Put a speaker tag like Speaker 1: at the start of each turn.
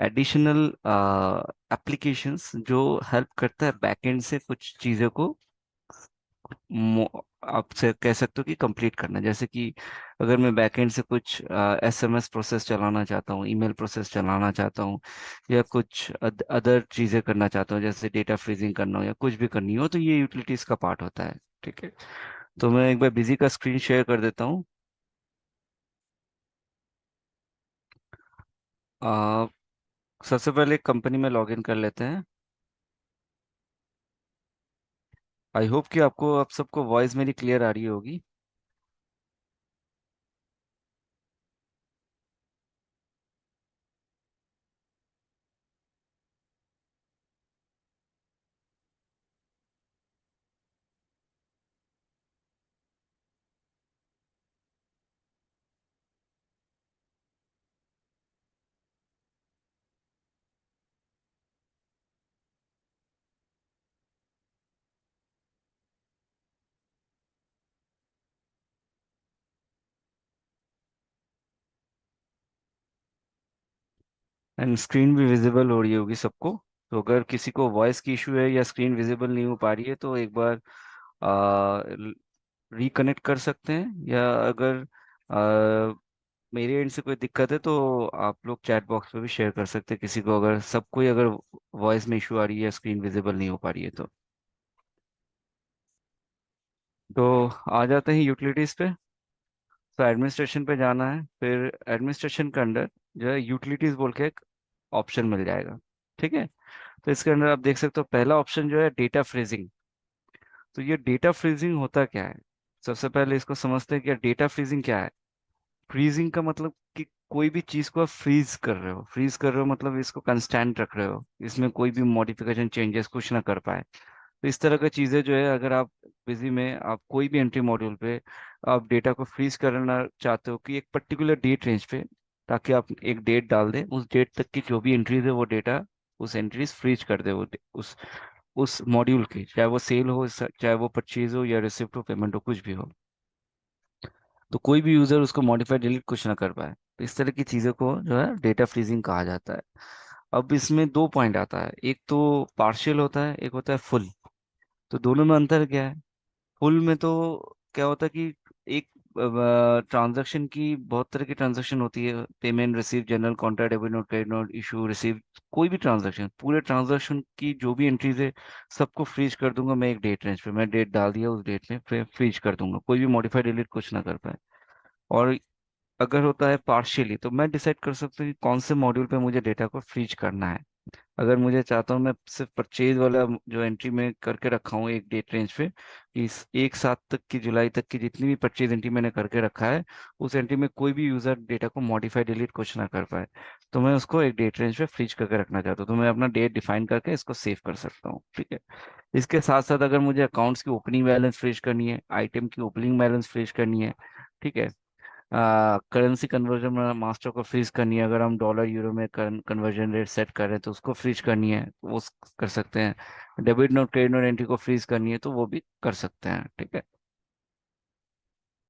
Speaker 1: Additional applications जो help करता है बैकएंड से कुछ चीज़ों को आप से कह सकते हो कि कंप्लीट करना। जैसे कि अगर मैं बैकएंड से कुछ एसएमएस प्रोसेस चलाना चाहता हूँ, ईमेल प्रोसेस चलाना चाहता हूँ, या कुछ अदर चीज़ें करना चाहता हूँ, जैसे डेटा फ्रीजिंग करना हो या कुछ भी करनी हो, तो ये यूटिलिटीज का पार्ट होता है। ठीक है, तो मैं एक बार बिजी का स्क्रीन शेयर कर देता हूँ। अ, सबसे पहले कंपनी में लॉगिन कर लेते हैं। आई होप कि आपको आप सबको वॉइस मेरी क्लियर आ रही होगी। एंड स्क्रीन भी विजिबल हो रही होगी सबको। तो अगर किसी को वॉइस की इशू है या स्क्रीन विजिबल नहीं हो पा रही है तो एक बार रिकनेक्ट कर सकते हैं, या अगर आ, मेरे एंड से कोई दिक्कत है तो आप लोग चैट बॉक्स पे भी शेयर कर सकते हैं किसी को, अगर सबको ही अगर वॉइस में इशू आ रही है या स्क्रीन विजिबल नहीं हो पा रही है तो आ जाते हैं यूटिलिटीज पे। तो एडमिनिस्ट्रेशन पे जाना है, फिर एडमिनिस्ट्रेशन के अंदर जो है यूटिलिटीज बोल के एक ऑप्शन मिल जाएगा। ठीक है, तो इसके अंदर आप देख सकते हो पहला ऑप्शन जो है डेटा फ्रीजिंग। तो ये डेटा फ्रीजिंग होता क्या है, सबसे पहले इसको समझते हैं कि डेटा फ्रीजिंग क्या है। फ्रीजिंग का मतलब कि कोई भी चीज को आप फ्रीज कर रहे हो, फ्रीज कर रहे हो मतलब इसको कंस्टेंट रख रहे हो, इसमें कोई भी मॉडिफिकेशन चेंजेस कुछ ना कर पाए। तो इस तरह की चीजें जो है, अगर आप बिजी में आप कोई भी एंट्री मॉड्यूल पे आप डेटा को फ्रीज करना चाहते हो कि एक पर्टिकुलर डेट रेंज पे, ताकि आप एक डेट डाल दें, उस डेट तक की जो भी एंट्रीज है वो डेटा उस एंट्रीज फ्रीज कर दे, उस मॉड्यूल की, चाहे वो सेल हो, चाहे वो परचेज हो या रिसिप्ट हो, पेमेंट हो, कुछ भी हो। तो कोई भी यूजर उसको मॉडिफाई डिलीट कुछ ना कर पाए। तो इस तरह की चीज़ों को जो है डेटा फ्रीजिंग कहा जाता है। अब इसमें दो पॉइंट आता है, एक तो पार्शियल होता है, एक होता है फुल। तो दोनों में अंतर क्या है। फुल में तो क्या होता है कि एक ट्रांजैक्शन की बहुत तरह की ट्रांजैक्शन होती है, payment, receive, general, contract, debit note, credit note, issue, receive, कोई भी ट्रांजैक्शन, पूरे ट्रांजैक्शन की जो भी एंट्रीज है सबको फ्रीज कर दूंगा मैं एक डेट रेंज पे। मैं डेट डाल दिया, उस डेट में फिर फ्रीज कर दूंगा, कोई भी मॉडिफाई डिलीट कुछ ना कर पाए। और अगर होता है पार्शियली, तो मैं डिसाइड कर सकता हूँ कि कौन से मॉड्यूल पे मुझे डेटा को फ्रीज करना है। अगर मुझे चाहता हूँ मैं सिर्फ परचेज वाला जो एंट्री में करके रखा हूँ एक डेट रेंज पे, कि इस एक साथ तक की, जुलाई तक की जितनी भी परचेज एंट्री मैंने करके रखा है, उस एंट्री में कोई भी यूजर डेटा को मॉडिफाई डिलीट कुछ ना कर पाए, तो मैं उसको एक डेट रेंज पे फ्रीज करके रखना चाहता हूँ। तो मैं अपना डेट डिफाइन करके इसको सेव कर सकता हूँ। ठीक है, इसके साथ साथ अगर मुझे अकाउंट्स की ओपनिंग बैलेंस फ्रीज करनी है, आइटम की ओपनिंग बैलेंस फ्रीज करनी है, ठीक है, करेंसी कन्वर्जन में मास्टर को फ्रीज करनी है, अगर हम डॉलर यूरो में कन्वर्जन रेट सेट कर रहे हैं तो उसको फ्रीज करनी है, तो वो कर सकते हैं। Debit note, credit note entry को फ्रीज करनी है तो वो भी कर सकते हैं। ठीक है,